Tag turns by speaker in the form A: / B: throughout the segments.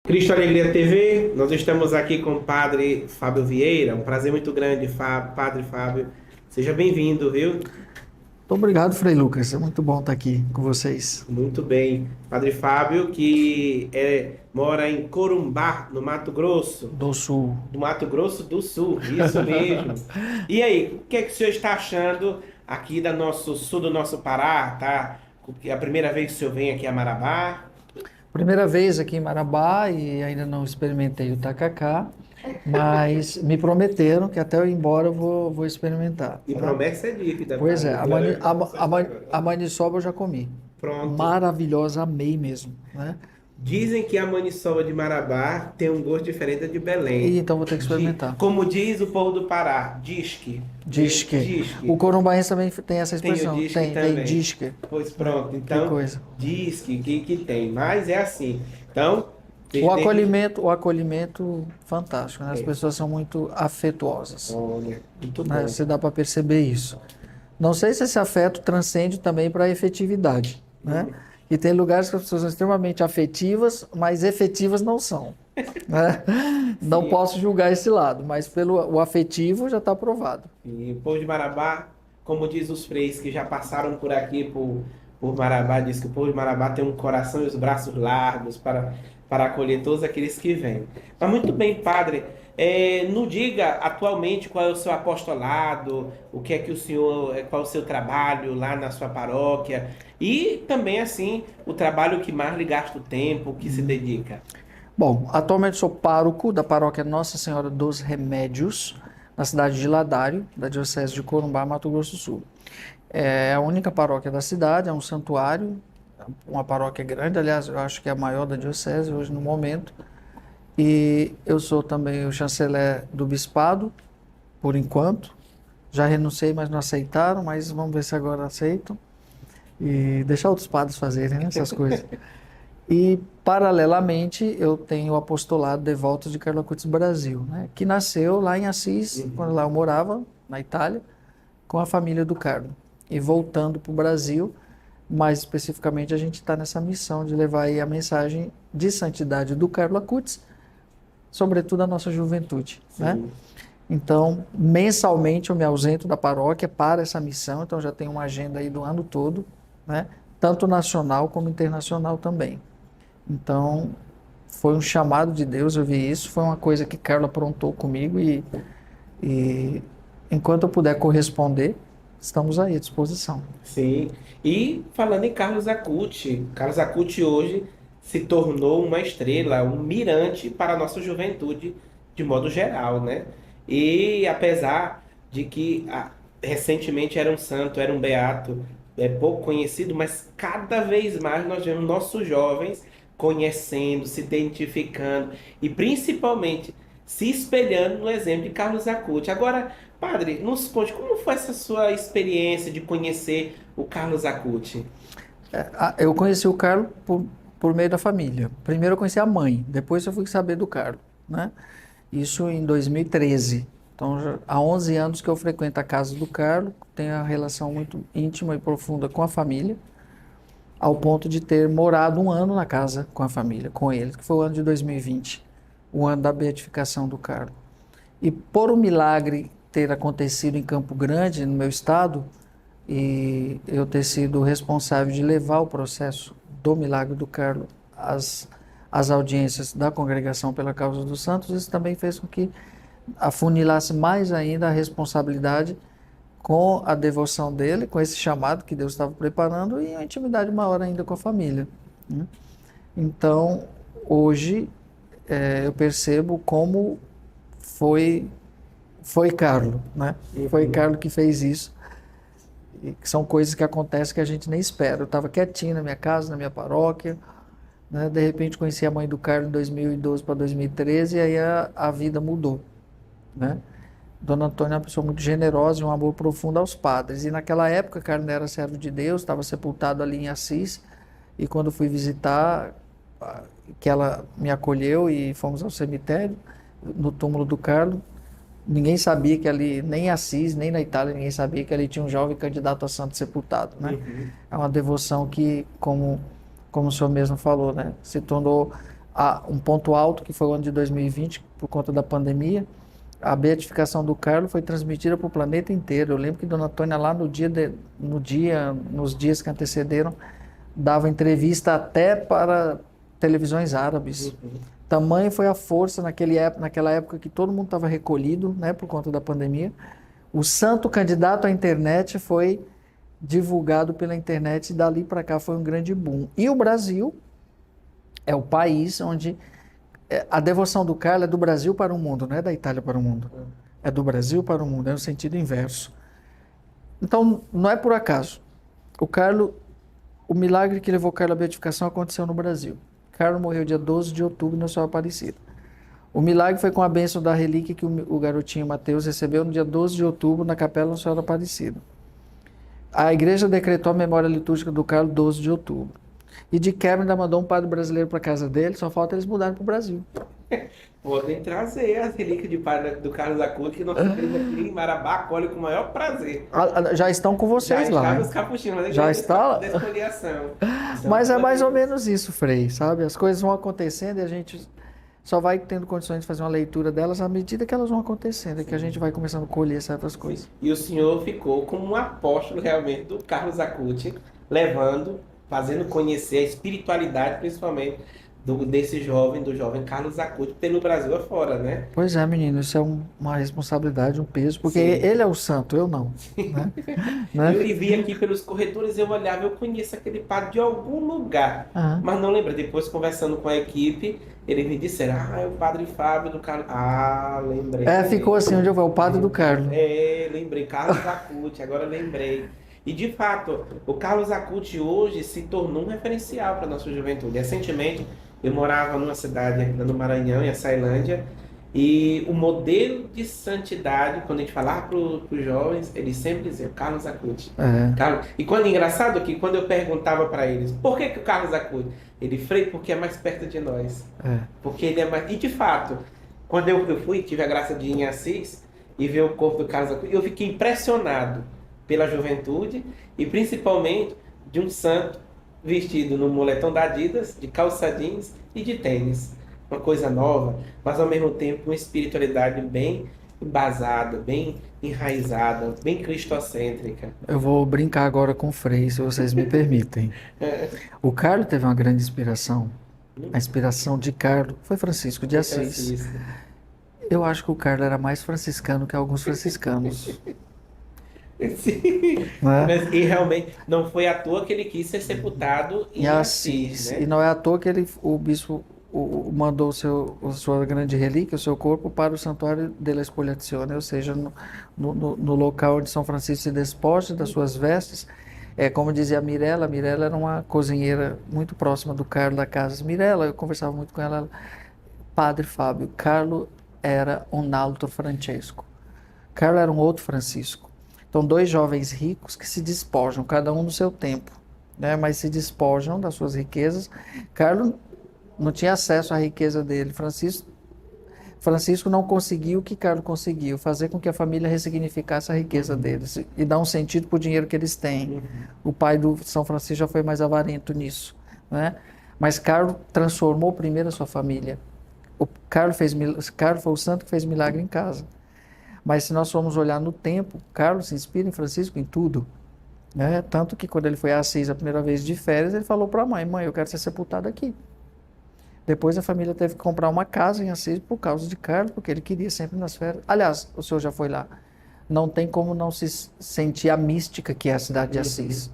A: Cristo Alegria TV, nós estamos aqui com o Padre Fábio Vieira, um prazer muito grande, Padre Fábio. Seja bem-vindo, viu?
B: Muito obrigado, Frei Lucas. É muito bom estar aqui com vocês.
A: Muito bem. Padre Fábio, que mora em Corumbá, no Mato Grosso,
B: Do Sul.
A: do Mato Grosso do Sul, isso mesmo. E aí, o que é que o senhor está achando aqui da nosso sul do nosso Pará, tá? É a primeira vez que o senhor vem aqui a Marabá.
B: Primeira vez aqui em Marabá e ainda não experimentei o tacacá, mas me prometeram que até eu ir embora eu vou experimentar.
A: E
B: Tá?
A: promessa é dívida,
B: Pois é,
A: padre.
B: a maniçoba eu já comi.
A: Pronto.
B: Maravilhosa, amei mesmo, né?
A: Dizem que a maniçoba de Marabá tem um gosto diferente da de
B: E
A: Belém.
B: então vou ter que experimentar.
A: Como diz o povo do Pará, disque.
B: Disque. O
A: Disque.
B: corumbaense também tem essa
A: Tem o
B: expressão.
A: disque
B: Tem
A: também.
B: disque.
A: Pois
B: Né?
A: pronto,
B: Que
A: então,
B: coisa.
A: disque que tem. Mas é assim. Então,
B: O
A: vocês têm que.
B: acolhimento fantástico, né? As
A: É,
B: pessoas são muito afetuosas,
A: olha, muito
B: né?
A: bom.
B: Você dá para perceber isso. Não sei se esse afeto transcende também para a efetividade, né? E tem lugares que as pessoas são extremamente afetivas, mas efetivas não são, né? Não
A: Sim.
B: posso julgar esse lado, mas pelo o afetivo já está provado.
A: E o povo de Marabá, como diz os freis que já passaram por aqui, por Marabá, diz que o povo de Marabá tem um coração e os braços largos para acolher todos aqueles que vêm. Mas muito bem, padre, nos diga atualmente qual é o seu apostolado, o que é que o senhor, qual é o seu trabalho lá na sua paróquia, e também, assim, o trabalho que mais lhe gasta o tempo, que se dedica.
B: Bom, atualmente sou pároco da paróquia Nossa Senhora dos Remédios, na cidade de Ladário, da Diocese de Corumbá, Mato Grosso do Sul. É a única paróquia da cidade, é um santuário, uma paróquia grande, aliás, eu acho que é a maior da Diocese hoje no momento. E eu sou também o chanceler do bispado, por enquanto. Já renunciei, mas não aceitaram, mas vamos ver se agora aceitam. E deixar outros padres fazerem, né, essas coisas. E, paralelamente, eu tenho o apostolado Devotos de Carlo Acutis Brasil, né, que nasceu lá em Assis, quando lá eu morava, na Itália, com a família do Carlo. E voltando para o Brasil, mais especificamente, a gente está nessa missão de levar aí a mensagem de santidade do Carlo Acutis, sobretudo a nossa juventude, né?
A: Sim.
B: Então, mensalmente eu me ausento da paróquia para essa missão, então já tenho uma agenda aí do ano todo, né? Tanto nacional como internacional também. Então, foi um chamado de Deus, eu vi isso, foi uma coisa que Carlo aprontou comigo e enquanto eu puder corresponder, estamos aí à disposição.
A: Sim. E falando em Carlos Acuti hoje se tornou uma estrela, um mirante para a nossa juventude de modo geral, né? E apesar de que recentemente era um santo, era um beato, pouco conhecido, mas cada vez mais nós vemos nossos jovens conhecendo, se identificando e principalmente se espelhando no exemplo de Carlos Acuti. Agora, padre, nos conte como foi essa sua experiência de conhecer o Carlos Acuti?
B: Eu conheci o Carlo por meio da família. Primeiro eu conheci a mãe, depois eu fui saber do Carlo, né? Isso em 2013. Então, há 11 anos que eu frequento a casa do Carlo, tenho uma relação muito íntima e profunda com a família, ao ponto de ter morado um ano na casa com a família, com eles, que foi o ano de 2020, o ano da beatificação do Carlo. E por um milagre ter acontecido em Campo Grande, no meu estado, e eu ter sido responsável de levar o processo do milagre do Carlo às audiências da Congregação pela Causa dos Santos, isso também fez com que afunilasse mais ainda a responsabilidade com a devoção dele, com esse chamado que Deus estava preparando e a intimidade maior ainda com a família, né? Então, hoje, eu percebo como foi Carlo, né? Foi
A: Uhum.
B: Carlo que fez isso. E que são coisas que acontecem que a gente nem espera. Eu estava quietinho na minha casa, na minha paróquia, né? De repente conheci a mãe do Carlos em 2012 para 2013 e aí a vida mudou, né? Dona Antônia é uma pessoa muito generosa e um amor profundo aos padres. E naquela época, Carlos era servo de Deus, estava sepultado ali em Assis. E quando fui visitar, que ela me acolheu e fomos ao cemitério, no túmulo do Carlos, ninguém sabia que ali, nem em Assis, nem na Itália, ninguém sabia que ali tinha um jovem candidato a santo sepultado, né?
A: Uhum.
B: É uma devoção que, como o senhor mesmo falou, né, se tornou um ponto alto, que foi o ano de 2020, por conta da pandemia. A beatificação do Carlos foi transmitida para o planeta inteiro. Eu lembro que Dona Antônia lá nos dias que antecederam, dava entrevista até para televisões árabes.
A: Uhum.
B: Tamanho foi a força naquela época que todo mundo estava recolhido, né, por conta da pandemia. O santo candidato à internet foi divulgado pela internet e dali para cá foi um grande boom. E o Brasil é o país onde a devoção do Carlo é do Brasil para o mundo, não é da Itália para o mundo. É do Brasil para o mundo, é no sentido inverso. Então, não é por acaso. O milagre que levou Carlo à beatificação aconteceu no Brasil. Carlo morreu dia 12 de outubro na sua Aparecida. O milagre foi com a bênção da relíquia que o garotinho Mateus recebeu no dia 12 de outubro na Capela Nossa Senhora Aparecida. A igreja decretou a memória litúrgica do Carlo 12 de outubro. E de quebra ainda mandou um padre brasileiro para casa dele, só falta eles mudarem para o Brasil.
A: Podem trazer as relíquias de padre do Carlos Acuti, que nosso primo aqui em Marabá acolhe com o maior prazer.
B: Já estão com vocês
A: Já
B: lá.
A: está
B: Hein?
A: nos capuchinhos, mas
B: Já está.
A: da esfoliação.
B: Mas é mais ou menos isso, Frei, sabe? As coisas vão acontecendo e a gente só vai tendo condições de fazer uma leitura delas à medida que elas vão acontecendo, que a gente vai começando a colher certas coisas.
A: E o senhor ficou como um apóstolo realmente do Carlos Acuti, fazendo conhecer a espiritualidade, principalmente do jovem Carlos Acuti, pelo Brasil afora, né?
B: Pois é, menino, isso é uma responsabilidade, um peso, porque
A: Sim.
B: ele é o santo, eu não. Né?
A: Eu lhe vi aqui pelos corredores, eu olhava, eu conheço aquele padre de algum lugar, mas não lembro. Depois, conversando com a equipe, eles me disseram, é o padre Fábio do Carlos. Ah, lembrei.
B: Ficou assim, onde eu vou, o padre do Carlos.
A: Lembrei, Carlos Acuti, agora lembrei. E de fato, o Carlos Acuti hoje se tornou um referencial para a nossa juventude. Recentemente, eu morava numa cidade ainda no Maranhão, em Açailândia, e o modelo de santidade, quando a gente falava para os jovens, eles sempre diziam Carlos Acuti. E quando engraçado que quando eu perguntava para eles, por que o Carlos Acuti? Ele, Frei, porque é mais perto de nós. Porque ele é mais... E de fato, quando eu fui, tive a graça de ir em Assis e ver o corpo do Carlos Acuti, eu fiquei impressionado pela juventude e principalmente de um santo vestido no moletom da Adidas, de calça jeans e de tênis. Uma coisa nova, mas ao mesmo tempo uma espiritualidade bem embasada, bem enraizada, bem cristocêntrica.
B: Eu vou brincar agora com o Frei, se vocês me permitem. O Carlos teve uma grande inspiração. A inspiração de Carlos foi Francisco de Assis. Eu acho que o Carlos era mais franciscano que alguns franciscanos.
A: Sim. Mas, e realmente não foi à toa que ele quis ser sepultado em Assis, né?
B: E não é à toa que o bispo mandou a sua grande relíquia, o seu corpo, para o Santuário della Espoliazione, ou seja, no local onde São Francisco se despoja das suas vestes. Como dizia a Mirella era uma cozinheira muito próxima do Carlo da casa. Mirella, eu conversava muito com ela, Padre Fábio, Carlo era um altro Francesco. Carlo era um outro Francisco. Então, dois jovens ricos que se despojam, cada um no seu tempo, né? Mas se despojam das suas riquezas. Carlos não tinha acesso à riqueza dele. Francisco não conseguiu o que Carlos conseguiu, fazer com que a família ressignificasse a riqueza deles e dar um sentido para o dinheiro que eles têm. O pai do São Francisco já foi mais avarento nisso, né? Mas Carlos transformou primeiro a sua família. Carlos foi o santo que fez milagre em casa. Mas se nós formos olhar no tempo, Carlos se inspira em Francisco em tudo. Né? Tanto que quando ele foi a Assis a primeira vez de férias, ele falou para a mãe, eu quero ser sepultado aqui. Depois a família teve que comprar uma casa em Assis por causa de Carlos, porque ele queria sempre nas férias. Aliás, o senhor já foi lá. Não tem como não se sentir a mística que é a cidade de Assis.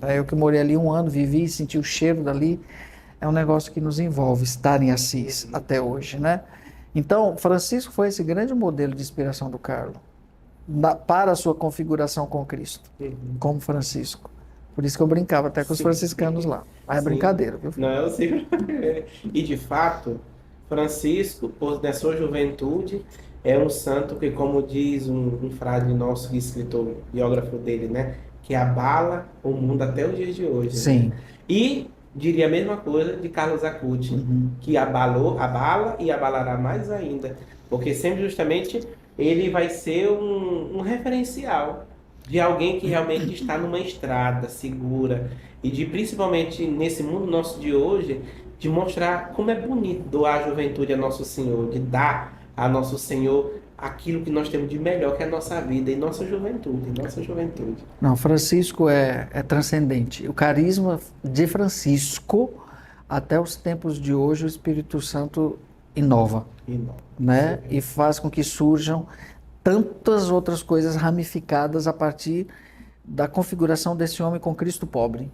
B: Eu que morei ali 1 ano, vivi, senti o cheiro dali. É um negócio que nos envolve estar em Assis até hoje, né? Então, Francisco foi esse grande modelo de inspiração do Carlos para a sua configuração com Cristo, como Francisco. Por isso que eu brincava até com os franciscanos lá. Mas é brincadeira, viu?
A: Não, sim. E de fato, Francisco, na sua juventude, é um santo que, como diz um frade nosso, escritor, biógrafo dele, né? Que abala o mundo até os dias de hoje.
B: Sim.
A: Né? E diria a mesma coisa de Carlos Acuti, que abala e abalará mais ainda, porque sempre justamente ele vai ser um referencial de alguém que realmente está numa estrada segura e de principalmente nesse mundo nosso de hoje de mostrar como é bonito doar a juventude a Nosso Senhor, de dar a Nosso Senhor aquilo que nós temos de melhor, que é a nossa vida e nossa juventude, nossa juventude.
B: Não, Francisco é transcendente. O carisma de Francisco, até os tempos de hoje, o Espírito Santo inova,
A: E não.
B: né? E faz com que surjam tantas outras coisas ramificadas a partir da configuração desse homem com Cristo pobre.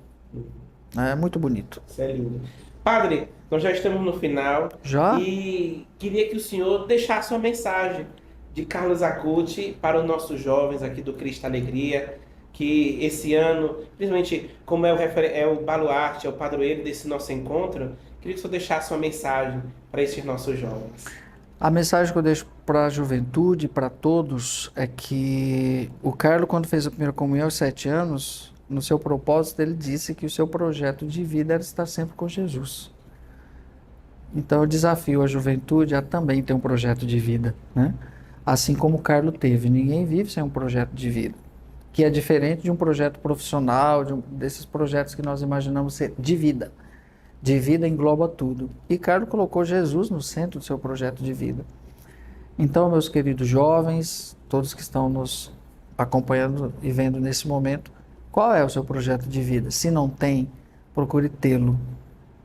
B: É muito bonito.
A: Isso é lindo. Padre, nós já estamos no final
B: Já?
A: e queria que o senhor deixasse uma mensagem de Carlos Acuti para os nossos jovens aqui do Cristo Alegria, que esse ano, principalmente como é o baluarte, é o padroeiro desse nosso encontro, queria que o senhor deixasse uma mensagem para esses nossos jovens.
B: A mensagem que eu deixo para a juventude, para todos, é que o Carlos, quando fez a primeira comunhão aos 7 anos, no seu propósito, ele disse que o seu projeto de vida era estar sempre com Jesus. Então, eu desafio a juventude a também ter um projeto de vida, né? Assim como o Carlos teve. Ninguém vive sem um projeto de vida, que é diferente de um projeto profissional, desses projetos que nós imaginamos ser de vida. De vida engloba tudo. E Carlos colocou Jesus no centro do seu projeto de vida. Então, meus queridos jovens, todos que estão nos acompanhando e vendo nesse momento, qual é o seu projeto de vida? Se não tem, procure tê-lo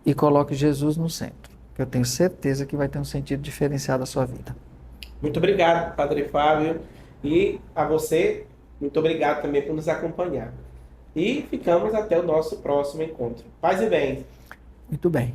B: e coloque Jesus no centro, que eu tenho certeza que vai ter um sentido diferenciado à sua vida.
A: Muito obrigado, Padre Fábio, e a você, muito obrigado também por nos acompanhar. E ficamos até o nosso próximo encontro. Paz e bem.
B: Muito bem.